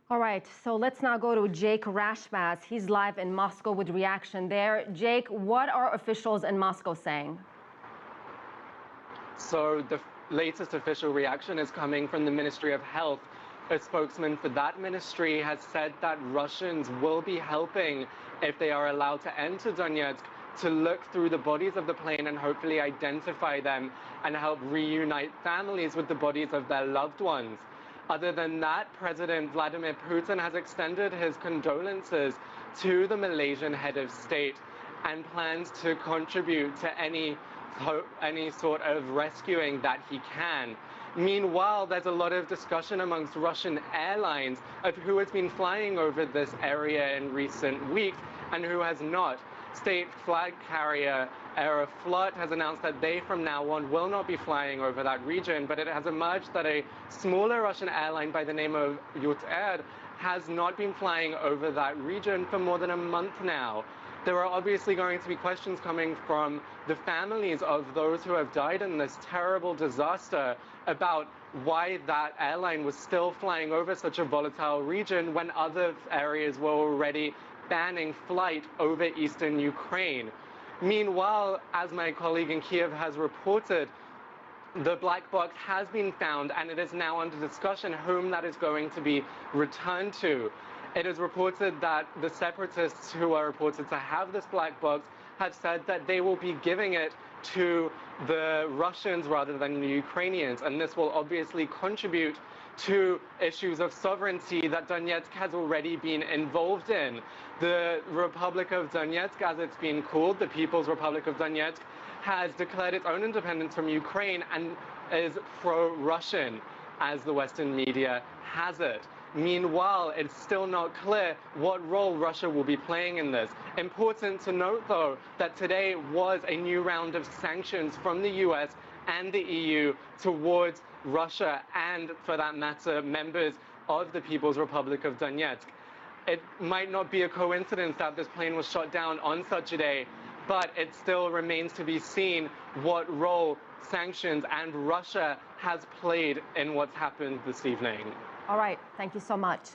All right, so let's now go to Jake Rashbass. He's live in Moscow with reaction there. Jake, what are officials in Moscow saying? So the latest official reaction is coming from the Ministry of Health. A spokesman for that ministry has said that Russians will be helping, if they are allowed to enter Donetsk, to look through the bodies of the plane and hopefully identify them and help reunite families with the bodies of their loved ones. Other than that, President Vladimir Putin has extended his condolences to the Malaysian head of state and plans to contribute to any sort of rescuing that he can. Meanwhile, there's a lot of discussion amongst Russian airlines of who has been flying over this area in recent weeks and who has not. State flag carrier Airlines has announced that they from now on will not be flying over that region, but it has emerged that a smaller Russian airline by the name of Air has not been flying over that region for more than a month now. There are obviously going to be questions coming from the families of those who have died in this terrible disaster about why that airline was still flying over such a volatile region when other areas were already banning flight over eastern Ukraine. Meanwhile, as my colleague in Kiev has reported, the black box has been found and it is now under discussion whom that is going to be returned to. It is reported that the separatists who are reported to have this black box have said that they will be giving it to the Russians rather than the Ukrainians, and this will obviously contribute to issues of sovereignty that Donetsk has already been involved in. The Republic of Donetsk, as it's been called, the People's Republic of Donetsk, has declared its own independence from Ukraine and is pro-Russian, as the Western media has it. Meanwhile, it's still not clear what role Russia will be playing in this. Important to note, though, that today was a new round of sanctions from the US and the EU towards Russia and, for that matter, members of the People's Republic of Donetsk. It might not be a coincidence that this plane was shot down on such a day, but it still remains to be seen what role sanctions and Russia has played in what's happened this evening. All right, thank you so much.